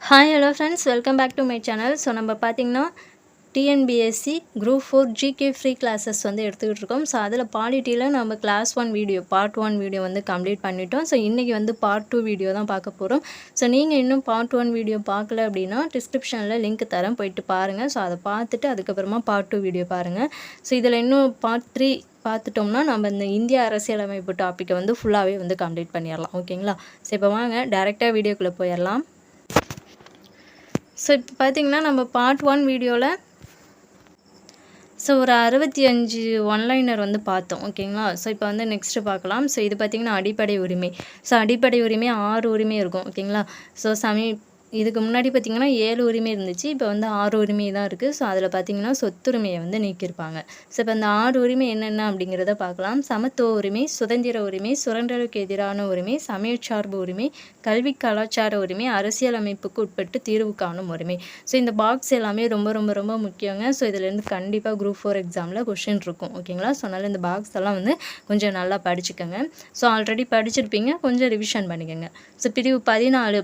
Hi hello friends, welcome back to my channel. So நம்ம பார்த்திங்கன்னா TNPSC group 4 GK free classes வந்து எடுத்துக்கிட்டு இருக்கோம். ஸோ அதில் பாலிட்டியில் நம்ம கிளாஸ் 1 வீடியோ பார்ட் 1 வீடியோ வந்து கம்ப்ளீட் பண்ணிட்டோம். ஸோ இன்றைக்கி வந்து பார்ட் 2 வீடியோ தான் பார்க்க போகிறோம். ஸோ நீங்கள் இன்னும் பார்ட் 1 வீடியோ பார்க்கல அப்படின்னா டிஸ்கிரிப்ஷனில் லிங்க் தரேன், போயிட்டு பாருங்கள். ஸோ அதை பார்த்துட்டு அதுக்கப்புறமா பார்ட் 2 வீடியோ பாருங்கள். ஸோ இதில் இன்னும் பார்ட் 3 பார்த்துட்டோம்னா நம்ம இந்த இந்திய அரசியலமைப்பு டாப்பிக்கை வந்து ஃபுல்லாகவே வந்து கம்ப்ளீட் பண்ணிடலாம். ஓகேங்களா? ஸோ இப்போ வாங்க டேரெக்டாக வீடியோக்குள்ளே போயிடலாம். ஸோ இப்போ பார்த்திங்கன்னா நம்ம பார்ட் 1 வீடியோவில் ஒரு 65 ஒன்லைனர் வந்து பார்த்தோம். ஓகேங்களா? ஸோ இப்போ வந்து நெக்ஸ்ட்டு பார்க்கலாம். ஸோ இது பார்த்திங்கன்னா அடிப்படை உரிமை. ஸோ அடிப்படை உரிமை 6 உரிமை இருக்கும். ஓகேங்களா? ஸோ இதுக்கு முன்னாடி பார்த்திங்கன்னா 7 உரிமை இருந்துச்சு, இப்போ வந்து 6 உரிமை தான் இருக்குது. ஸோ அதில் பார்த்திங்கன்னா சொத்துரிமையை வந்து நீக்கியிருப்பாங்க. ஸோ இப்போ அந்த 6 உரிமை என்னென்ன அப்படிங்கிறத பார்க்கலாம். சமத்துவ உரிமை, சுதந்திர உரிமை, சுரண்டலுக்கு எதிரான உரிமை, சமயச்சார்பு உரிமை, கல்வி கலாச்சார உரிமை, அரசியலமைப்புக்கு உட்பட்டு தீர்வு காணும் உரிமை. ஸோ இந்த பாக்ஸ் எல்லாமே ரொம்ப ரொம்ப ரொம்ப முக்கியங்க. ஸோ இதுலேருந்து கண்டிப்பாக குரூப் 4 எக்ஸாமில் கொஷின் இருக்கும். ஓகேங்களா? ஸோ அதனால் இந்த பாக்ஸ் எல்லாம் வந்து கொஞ்சம் நல்லா படிச்சுக்கோங்க. ஸோ ஆல்ரெடி படிச்சிருப்பீங்க, கொஞ்சம் ரிவிஷன் பண்ணிக்கோங்க. ஸோ பிரிவு 14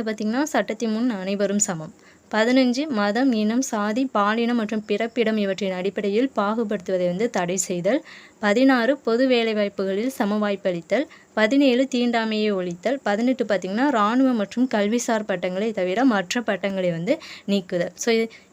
பார்த்திங்கன்னா சட்டத்தின் முன் அனைவரும் சமம். 15 மதம், இனம், சாதி, பாலினம் மற்றும் பிறப்பிடம் இவற்றின் அடிப்படையில் பாகுபடுத்துவதை வந்து தடை செய்தல். 16 பொது வேலைவாய்ப்புகளில் சம வாய்ப்பளித்தல். 17 தீண்டாமையை ஒழித்தல். 18 பார்த்திங்கன்னா இராணுவ மற்றும் கல்விசார் பட்டங்களை தவிர மற்ற பட்டங்களை வந்து நீக்குதல். ஸோ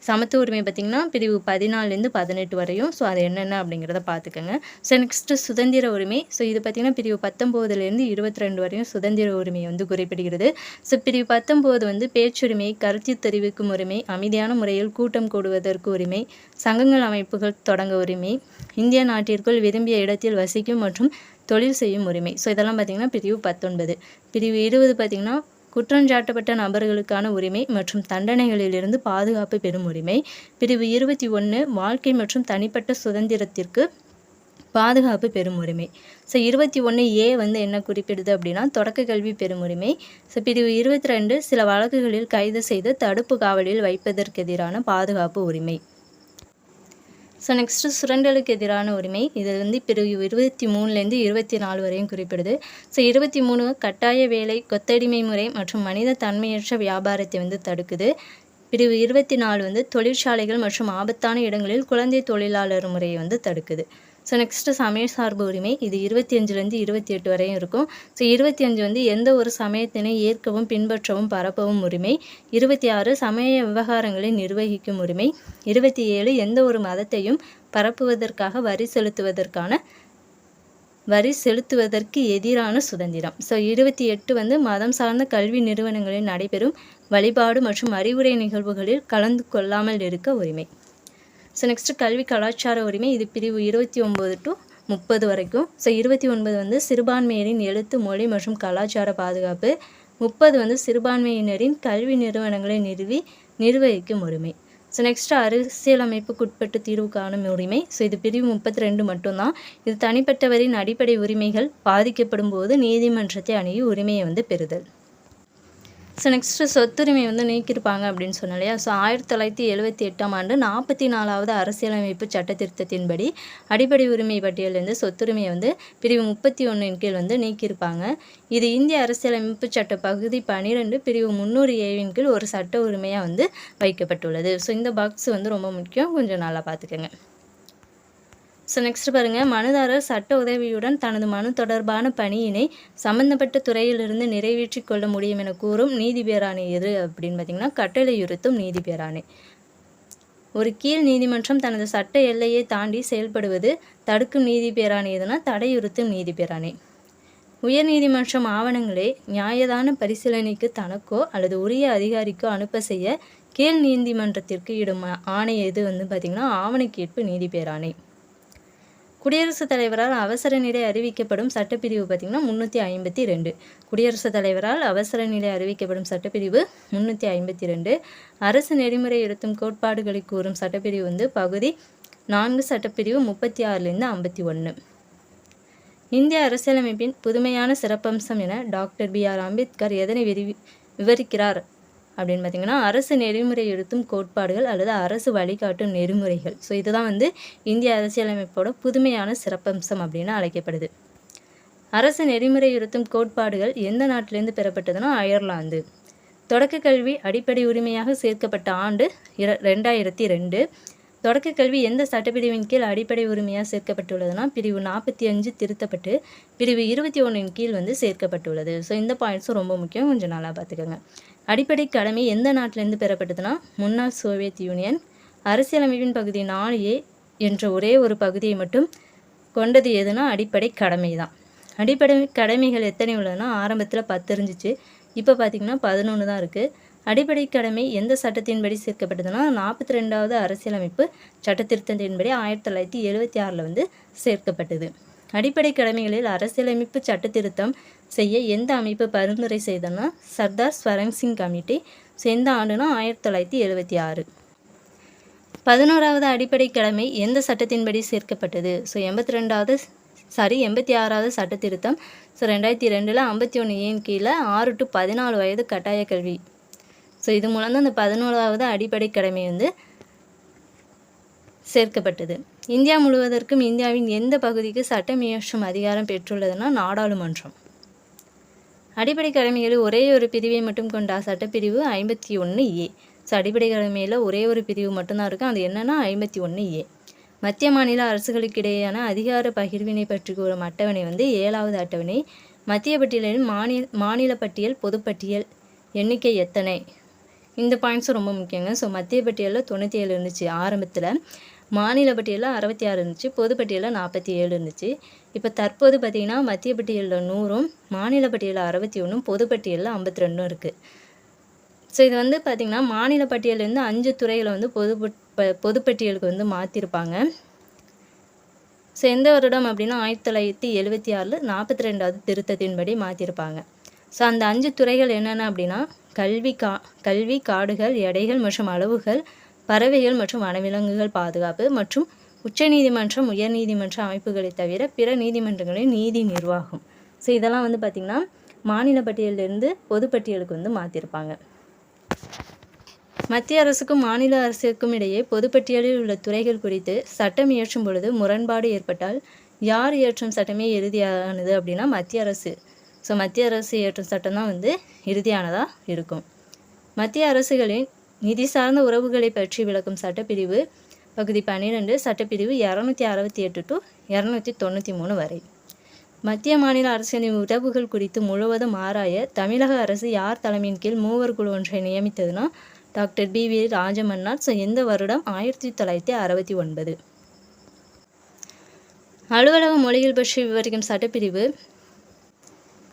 சமத்துவ உரிமை பார்த்திங்கன்னா பிரிவு 14லேருந்து 18 வரையும். ஸோ அது என்னென்ன அப்படிங்கிறத பார்த்துக்கோங்க. ஸோ நெக்ஸ்ட்டு சுதந்திர உரிமை. ஸோ இது பார்த்திங்கன்னா பிரிவு 19லேருந்து 22 வரையும் சுதந்திர உரிமை வந்து குறிப்பிடுகிறது. ஸோ பிரிவு 19 வந்து பேச்சுரிமை, கருத்து தெரிவிக்கும் உரிமை, அமைதியான முறையில் கூட்டம் கூடுவதற்கு உரிமை, சங்கங்கள் அமைப்புகள் தொடங்க உரிமை, இந்திய நாட்டிற்குள் விரும்பிய இடத்தில் வசிக்கும் மற்றும் தொழில் செய்யும் உரிமை. ஸோ இதெல்லாம் பார்த்திங்கன்னா பிரிவு 19. பிரிவு 20 பார்த்திங்கன்னா குற்றஞ்சாட்டப்பட்ட நபர்களுக்கான உரிமை மற்றும் தண்டனைகளிலிருந்து பாதுகாப்பு பெறும் உரிமை. பிரிவு 21 வாழ்க்கை மற்றும் தனிப்பட்ட சுதந்திரத்திற்கு பாதுகாப்பு பெறும் உரிமை. ஸோ 21A வந்து என்ன குறிப்பிடுது அப்படின்னா தொடக்க கல்வி பெறும் உரிமை. ஸோ பிரிவு 22 சில வழக்குகளில் கைது செய்து தடுப்பு காவலில் வைப்பதற்கு எதிரான பாதுகாப்பு உரிமை. ஸோ நெக்ஸ்ட்டு சுரண்டலுக்கு எதிரான உரிமை. இது வந்து பிரிவு 23லேருந்து 24 வரையும் குறிப்பிடுது. ஸோ 23 கட்டாய வேலை, கொத்தடிமை முறை மற்றும் மனித தன்மையற்ற வியாபாரத்தை வந்து தடுக்குது. பிரிவு 24 வந்து தொழிற்சாலைகள் மற்றும் ஆபத்தான இடங்களில் குழந்தை தொழிலாளர் முறையை வந்து தடுக்குது. ஸோ நெக்ஸ்ட்டு சமய சார்பு உரிமை. இது 25லேருந்து 28 வரையும் இருக்கும். ஸோ 25 வந்து எந்த ஒரு சமயத்தினை ஏற்கவும் பின்பற்றவும் பரப்பவும் உரிமை. 26 சமய விவகாரங்களை நிர்வகிக்கும் உரிமை. 27 எந்த ஒரு மதத்தையும் பரப்புவதற்காக வரி செலுத்துவதற்கு எதிரான சுதந்திரம். ஸோ 28 வந்து மதம் சார்ந்த கல்வி நிறுவனங்களில் நடைபெறும் வழிபாடு மற்றும் அறிவுரை நிகழ்வுகளில் கலந்து கொள்ளாமல் இருக்க உரிமை. ஸோ நெக்ஸ்ட்டு கல்வி கலாச்சார உரிமை. இது பிரிவு 29 to 30 வரைக்கும். ஸோ 29 வந்து சிறுபான்மையினரின் எழுத்து, மொழி மற்றும் கலாச்சார பாதுகாப்பு. 30 வந்து சிறுபான்மையினரின் கல்வி நிறுவனங்களை நிர்வகிக்கும் உரிமை. ஸோ நெக்ஸ்ட்டு அரசியலமைப்புக்கு உட்பட்டு தீர்வு காணும் உரிமை. ஸோ இது பிரிவு 32 மட்டும்தான். இது தனிப்பட்டவரின் அடிப்படை உரிமைகள் பாதிக்கப்படும் போது நீதிமன்றத்தை அணுகி உரிமையை வந்து பெறுதல். ஸோ நெக்ஸ்ட்டு சொத்துரிமை வந்து நீக்கியிருப்பாங்க அப்படின்னு சொன்னோம் இல்லையா? ஸோ 1978ஆம் ஆண்டு 44வது அரசியலமைப்பு சட்ட திருத்தத்தின்படி அடிப்படை உரிமை பட்டியலிருந்து சொத்துரிமையை வந்து பிரிவு 31 கீழ் வந்து நீக்கியிருப்பாங்க. இது இந்திய அரசியலமைப்பு சட்ட பகுதி 12 பிரிவு 300A கீழ் ஒரு சட்ட உரிமையாக வந்து வைக்கப்பட்டுள்ளது. ஸோ இந்த பாக்ஸ் வந்து ரொம்ப முக்கியம், கொஞ்சம் நல்லா பார்த்துக்கோங்க. ஸோ நெக்ஸ்ட் பாருங்கள், மனுதாரர் சட்ட உதவியுடன் தனது மனு தொடர்பான பணியினை சம்பந்தப்பட்ட துறையிலிருந்து நிறைவேற்றி கொள்ள முடியும் என கூறும் நீதி பேராணை எது அப்படின்னு பார்த்திங்கன்னா கட்டளையுறுத்தும் நீதி பேராணை. ஒரு கீழ் நீதிமன்றம் தனது சட்ட எல்லையை தாண்டி செயல்படுவது தடுக்கும் நீதி பேராணை எதுனா தடையுறுத்தும் நீதி பேராணை. உயர்நீதிமன்றம் ஆவணங்களை நியாயதான பரிசீலனைக்கு தனக்கோ அல்லது உரிய அதிகாரிக்கோ அனுப்ப செய்ய கீழ் நீதிமன்றத்திற்கு இடும் ஆணை எது வந்து பார்த்திங்கன்னா ஆவணக்கேற்பு நீதி பேராணை. குடியரசுத் தலைவரால் அவசர நிலை அறிவிக்கப்படும் சட்டப்பிரிவு பார்த்திங்கன்னா 352. குடியரசுத் தலைவரால் அவசர நிலை அறிவிக்கப்படும் சட்டப்பிரிவு 352. அரசு நெறிமுறை எடுத்தும் கோட்பாடுகளை கூறும் சட்டப்பிரிவு வந்து பகுதி 4 சட்டப்பிரிவு 36லேருந்து 51. இந்திய அரசியலமைப்பின் புதுமையான சிறப்பம்சம் என டாக்டர் BR அம்பேத்கர் எதனை விவரிக்கிறார் அப்படின்னு பார்த்திங்கன்னா அரசு நெறிமுறை எடுத்தும் கோட்பாடுகள் அல்லது அரசு வழிகாட்டும் நெறிமுறைகள். ஸோ இதுதான் வந்து இந்திய அரசியலமைப்போட புதுமையான சிறப்பம்சம் அப்படின்னு அழைக்கப்படுது. அரசு நெறிமுறை எடுத்தும் கோட்பாடுகள் எந்த நாட்டிலேருந்து பெறப்பட்டதுன்னா அயர்லாந்து. தொடக்க கல்வி அடிப்படை உரிமையாக சேர்க்கப்பட்ட ஆண்டு 2002. தொடக்க கல்வி எந்த சட்டப்பிரிவின் கீழ் அடிப்படை உரிமையாக சேர்க்கப்பட்டுள்ளதுன்னா பிரிவு 45 திருத்தப்பட்டு பிரிவு 21 கீழ் வந்து சேர்க்கப்பட்டுள்ளது. ஸோ இந்த பாயிண்ட்ஸும் ரொம்ப முக்கியம், கொஞ்சம் நல்லா பார்த்துக்கோங்க. அடிப்படை கடமை எந்த நாட்டிலேருந்து பெறப்பட்டதுன்னா முன்னாள் சோவியத் யூனியன். அரசியலமைப்பின் பகுதி 4A என்ற ஒரே ஒரு பகுதியை மட்டும் கொண்டது எதுனா அடிப்படை கடமை தான். அடிப்படை கடமைகள் எத்தனை உள்ளதுன்னா ஆரம்பத்தில் 10 இருந்துச்சு, இப்போ பார்த்திங்கன்னா 11 தான் இருக்குது. அடிப்படை கடமை எந்த சட்டத்தின்படி சேர்க்கப்பட்டதுன்னா 42வது அரசியலமைப்பு சட்டத்திருத்தத்தின்படி 1976 வந்து சேர்க்கப்பட்டது. அடிப்படை கடமைகளில் அரசியலமைப்பு சட்டத்திருத்தம் செய்ய எந்த அமைப்பு பரிந்துரை செய்ததுன்னா சர்தார் ஸ்வரன் சிங் கமிட்டி. எந்த ஆண்டுனா 1976. 11வது அடிப்படை கடமை எந்த சட்டத்தின்படி சேர்க்கப்பட்டது? ஸோ 86வது சட்டத்திருத்தம். ஸோ 2002 51 கீழே 6 to 14 வயது கட்டாய கல்வி. ஸோ இது மூலம் தான் அந்த 11வது அடிப்படை கடமை வந்து சேர்க்கப்பட்டது. இந்தியா முழுவதற்கும் இந்தியாவின் எந்த பகுதிக்கு சட்டம் இயற்றும் அதிகாரம் பெற்றுள்ளதுன்னா நாடாளுமன்றம். அடிப்படை கடமைகளில் ஒரே ஒரு பிரிவை மட்டும் கொண்ட சட்டப்பிரிவு 51A. ஸோ அடிப்படை கடமையில் ஒரே ஒரு பிரிவு மட்டும்தான் இருக்குது, அது என்னென்னா 51A. மத்திய மாநில அரசுகளுக்கிடையேயான அதிகார பகிர்வினை பற்றி கூறும் அட்டவணை வந்து 7வது அட்டவணை. மத்திய பட்டியலில் மாநில பட்டியல் பொதுப்பட்டியல் எண்ணிக்கை எத்தனை? இந்த பாயிண்ட்ஸும் ரொம்ப முக்கியங்க. ஸோ மத்திய பட்டியலில் 97 இருந்துச்சு ஆரம்பத்தில், மாநில பட்டியலில் 66 இருந்துச்சு, பொதுப்பட்டியலில் 47 இருந்துச்சு. இப்போ தற்போது பார்த்திங்கன்னா மத்திய பட்டியலில் 100ம் மாநில பட்டியலில் 61ம் பொதுப்பட்டியலில் 52ம் இருக்குது. ஸோ இது வந்து பார்த்திங்கன்னா மாநில பட்டியலேருந்து 5 துறைகளை வந்து பொதுப்பட்டியலுக்கு வந்து மாற்றிருப்பாங்க. ஸோ எந்த வருடம் அப்படின்னா 1976 42வது திருத்தத்தின்படி மாற்றிருப்பாங்க. ஸோ அந்த 5 துறைகள் என்னென்ன அப்படின்னா கல்வி, காடுகள், எடைகள் மற்றும் அளவுகள், பறவைகள் மற்றும் வனவிலங்குகள் பாதுகாப்பு மற்றும் உச்சநீதிமன்றம், உயர்நீதிமன்ற அமைப்புகளை தவிர பிற நீதிமன்றங்களின் நீதி நிர்வாகம். ஸோ இதெல்லாம் வந்து பார்த்திங்கன்னா மாநில பட்டியலிருந்து பொதுப்பட்டியலுக்கு வந்து மாற்றிருப்பாங்க. மத்திய அரசுக்கும் மாநில அரசுக்கும் இடையே பொதுப்பட்டியலில் உள்ள துறைகள் குறித்து சட்டம் இயற்றும் பொழுது முரண்பாடு ஏற்பட்டால் யார் இயற்றும் சட்டமே இறுதியானது அப்படின்னா மத்திய அரசு. ஸோ மத்திய அரசு இயற்றும் சட்டம் தான் வந்து இறுதியானதாக இருக்கும். மத்திய அரசுகளின் நிதி சார்ந்த உறவுகளை பற்றி விளக்கும் சட்டப்பிரிவு பகுதி 12 சட்டப்பிரிவு 268 to 293 வரை. மத்திய மாநில அரசின் உறவுகள் குறித்து முழுவதும் ஆராய தமிழக அரசு யார் தலைமையின் கீழ் 3 குழு ஒன்றை நியமித்ததுன்னா டாக்டர் BV ராஜமன்னார். ஸோ எந்த வருடம் 1969. அலுவலக மொழிகள் பற்றி விவரிக்கும் சட்டப்பிரிவு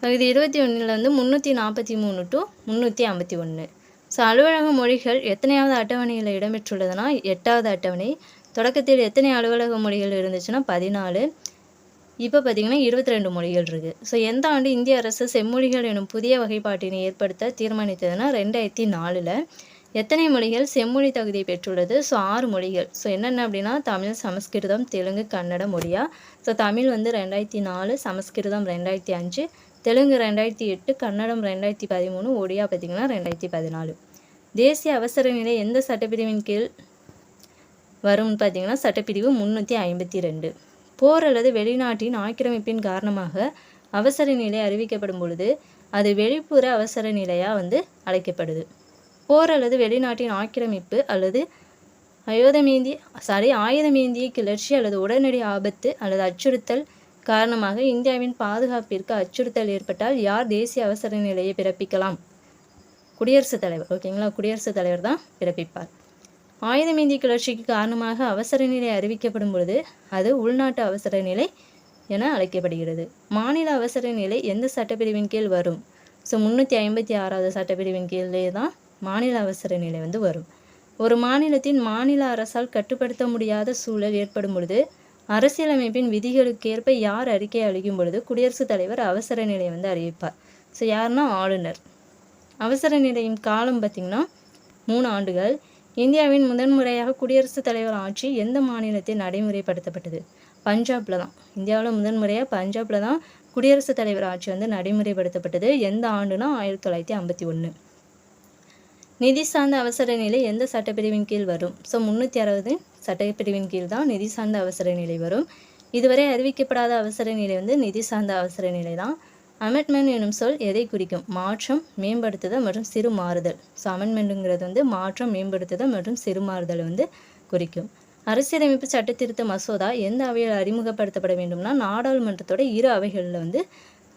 பகுதி 21 வந்து 343 to 351. ஸோ அலுவலக மொழிகள் எத்தனையாவது அட்டவணையில் இடம்பெற்றுள்ளதுன்னா 8வது அட்டவணை. தொடக்கத்தில் எத்தனை அலுவலக மொழிகள் இருந்துச்சுன்னா 14. இப்போ பார்த்திங்கன்னா 22 மொழிகள் இருக்குது. ஸோ எந்த ஆண்டு இந்திய அரசு செம்மொழிகள் எனும் புதிய வகைப்பாட்டினை ஏற்படுத்த தீர்மானித்ததுன்னா 2004. எத்தனை மொழிகள் செம்மொழி தகுதியை பெற்றுள்ளது? ஸோ 6 மொழிகள். ஸோ என்னென்ன அப்படின்னா தமிழ், சமஸ்கிருதம், தெலுங்கு, கன்னடம், ஒடியா. ஸோ தமிழ் வந்து 2004, சமஸ்கிருதம் 2005, தெலுங்கு 2008, கன்னடம் 2013, ஒடியா பார்த்திங்கன்னா 2014. தேசிய அவசர நிலை எந்த சட்டப்பிரிவின் கீழ் வரும்னு பார்த்திங்கன்னா சட்டப்பிரிவு 352. போர் அல்லது வெளிநாட்டின் ஆக்கிரமிப்பின் காரணமாக அவசர நிலை அறிவிக்கப்படும் பொழுது அது வெளிப்புற அவசர நிலையாக வந்து அழைக்கப்படுது. போர் அல்லது வெளிநாட்டின் ஆக்கிரமிப்பு அல்லது ஆயுதமேந்திய கிளர்ச்சி அல்லது உடனடி ஆபத்து அல்லது அச்சுறுத்தல் காரணமாக இந்தியாவின் பாதுகாப்பிற்கு அச்சுறுத்தல் ஏற்பட்டால் யார் தேசிய அவசர நிலையை பிறப்பிக்கலாம்? குடியரசுத் தலைவர். ஓகேங்களா, குடியரசுத் தலைவர் தான் பிறப்பிப்பார். ஆயுதமேந்திய கிளர்ச்சிக்கு காரணமாக அவசர நிலை அறிவிக்கப்படும் பொழுது அது உள்நாட்டு அவசர நிலை என அழைக்கப்படுகிறது. மாநில அவசர நிலை எந்த சட்டப்பிரிவின் கீழ் வரும்? ஸோ 356வது சட்டப்பிரிவின் கீழே தான் மாநில அவசர நிலை வந்து வரும். ஒரு மாநிலத்தின் மாநில அரசால் கட்டுப்படுத்த முடியாத சூழல் ஏற்படும் பொழுது அரசியலமைப்பின் விதிகளுக்கேற்ப யார் அறிக்கை அளிக்கும் பொழுது குடியரசுத் தலைவர் அவசர நிலை வந்து அறிவிப்பார். ஸோ யாருன்னா ஆளுநர். அவசர நிலையின் காலம் பார்த்திங்கன்னா 3 ஆண்டுகள். இந்தியாவின் முதன்முறையாக குடியரசுத் தலைவர் ஆட்சி எந்த மாநிலத்தில் நடைமுறைப்படுத்தப்பட்டது? பஞ்சாபில் தான். இந்தியாவில் முதன்முறையாக பஞ்சாபில் தான் குடியரசுத் தலைவர் ஆட்சி வந்து நடைமுறைப்படுத்தப்பட்டது. எந்த ஆண்டுனா 1951. நிதி சார்ந்த அவசர நிலை எந்த சட்டப்பிரிவின் கீழ் வரும்? ஸோ 360 சட்டப்பிரிவின் கீழ் தான் நிதி சார்ந்த அவசர நிலை வரும். இதுவரை அறிவிக்கப்படாத அவசர நிலை வந்து நிதி சார்ந்த அவசர நிலை தான். அமெண்ட்மெண்ட் எனும் சொல் எதை குறிக்கும்? மாற்றம், மேம்படுத்துதல் மற்றும் சிறு மாறுதல். ஸோ அமெண்ட்மெண்ட்டுங்கிறது வந்து மாற்றம், மேம்படுத்துதல் மற்றும் சிறு மாறுதலை வந்து குறிக்கும். அரசியலமைப்பு சட்டத்திருத்த மசோதா எந்த அவையில் அறிமுகப்படுத்தப்பட வேண்டும்னா நாடாளுமன்றத்தோட இரு அவைகளில் வந்து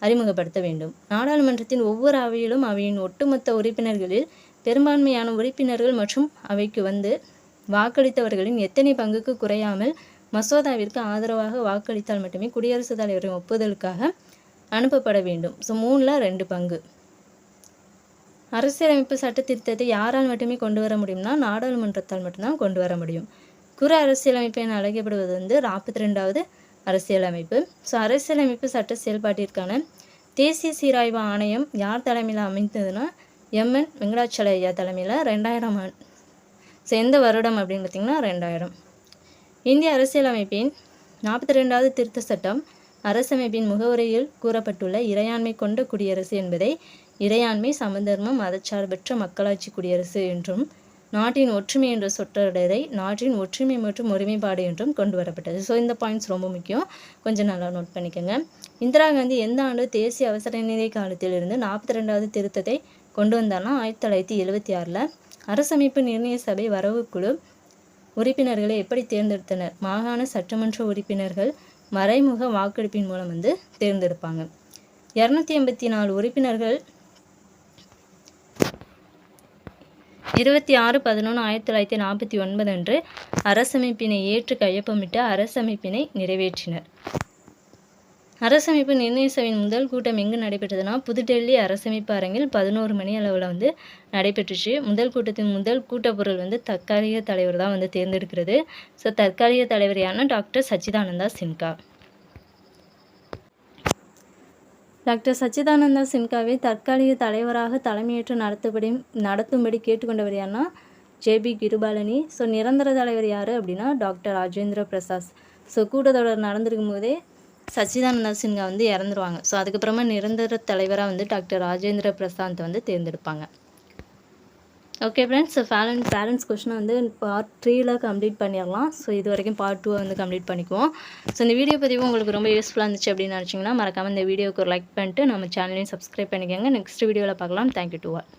அறிமுகப்படுத்த வேண்டும். நாடாளுமன்றத்தின் ஒவ்வொரு அவையிலும் அவையின் ஒட்டுமொத்த உறுப்பினர்களில் பெரும்பான்மையான உறுப்பினர்கள் மற்றும் அவைக்கு வந்து வாக்களித்தவர்களின் எத்தனை பங்குக்கு குறையாமல் மசோதாவிற்கு ஆதரவாக வாக்களித்தால் மட்டுமே குடியரசுத் தலைவரின் ஒப்புதலுக்காக அனுப்பப்பட வேண்டும். ஸோ 2 பங்கு. அரசியலமைப்பு சட்ட திருத்தத்தை யாரால் மட்டுமே கொண்டு வர முடியும்னா நாடாளுமன்றத்தால் மட்டும்தான் கொண்டு வர முடியும். குறு அரசியலமைப்பு என அழைக்கப்படுவது வந்து 42வது அரசியலமைப்பு. ஸோ அரசியலமைப்பு சட்ட செயல்பாட்டிற்கான தேசிய சீராய்வு ஆணையம் யார் தலைமையில் அமைந்ததுன்னா எம்என் வெங்கடாச்சலையா தலைமையில் 2000 ஆண்டு. ஸோ எந்த வருடம் அப்படின்னு பார்த்திங்கன்னா 2000. இந்திய அரசியலமைப்பின் 42வது திருத்த சட்டம் அரசமைப்பின் முகவுரையில் கூறப்பட்டுள்ள இறையாண்மை கொண்ட குடியரசு என்பதை இறையாண்மை, சமதர்மம், மதச்சார்பற்ற மக்களாட்சி குடியரசு என்றும் நாட்டின் ஒற்றுமை என்ற சொற்றொடரை நாட்டின் ஒற்றுமை மற்றும் ஒருமைப்பாடு என்றும் கொண்டு வரப்பட்டது. ஸோ இந்த பாயிண்ட்ஸ் ரொம்ப முக்கியம், கொஞ்சம் நல்லா நோட் பண்ணிக்கோங்க. இந்திரா காந்தி எந்த ஆண்டு தேசிய அவசர நிலை காலத்திலிருந்து 42வது திருத்தத்தை கொண்டு வந்தார்னா 1976. அரசமைப்பு நிர்ணய சபை வரவுக்குழு உறுப்பினர்களை எப்படி தேர்ந்தெடுத்தனர்? மாகாண சட்டமன்ற உறுப்பினர்கள் மறைமுக வாக்கெடுப்பின் மூலம் வந்து தேர்ந்தெடுப்பாங்க. 284 உறுப்பினர்கள் 26/11/1949 அன்று அரசமைப்பினை ஏற்று கையொப்பமிட்டு அரசமைப்பினை நிறைவேற்றினர். அரசமைப்பு நிர்ணய சபையின் முதல் கூட்டம் எங்கு நடைபெற்றதுன்னா புதுடெல்லி அரசமைப்பு அரங்கில் 11 மணி அளவில் வந்து நடைபெற்றுச்சு. முதல் கூட்டத்தின் முதல் கூட்டப்பொருள் வந்து தற்காலிக தலைவர் தான் வந்து தேர்ந்தெடுக்கிறது. ஸோ தற்காலிக தலைவர் யாருன்னா டாக்டர் சச்சிதானந்தா சின்ஹா. டாக்டர் சச்சிதானந்தா சின்ஹாவை தற்காலிக தலைவராக தலைமையேற்று நடத்தும்படி கேட்டுக்கொண்டவர் யாருன்னா ஜேபி கிருபாலனி. ஸோ நிரந்தர தலைவர் யார் அப்படின்னா டாக்டர் ராஜேந்திர பிரசாத். ஸோ கூட்டத்தொடர் நடந்திருக்கும் போதே சச்சிதானந்தா சின்ஹா வந்து இறந்துருவாங்க. ஸோ அதுக்கப்புறமா நிரந்தர தலைவராக வந்து டாக்டர் ராஜேந்திர பிரசாத் வந்து தேர்ந்தெடுப்பாங்க. ஓகே ஃப்ரெண்ட்ஸ், ஸோ பேரண்ட்ஸ் கொஸ்டினை வந்து பார்ட் 3ல் கம்ப்ளீட் பண்ணிடலாம். ஸோ இது வரைக்கும் பார்ட் 2 வந்து கம்ப்ளீட் பண்ணிக்குவோம். ஸோ இந்த வீடியோ பதிவு உங்களுக்கு ரொம்ப யூஸ்ஃபுல்லாக இருந்துச்சு அப்படின்னு நினச்சிங்கன்னா மறக்காமல் இந்த வீடியோக்கு ஒரு லைக் பண்ணிட்டு நம்ம சேனலையும் சப்ஸ்கிரைப் பண்ணிக்கோங்க. நெக்ஸ்ட் வீடியோவில் பார்க்கலாம். Thank you to all.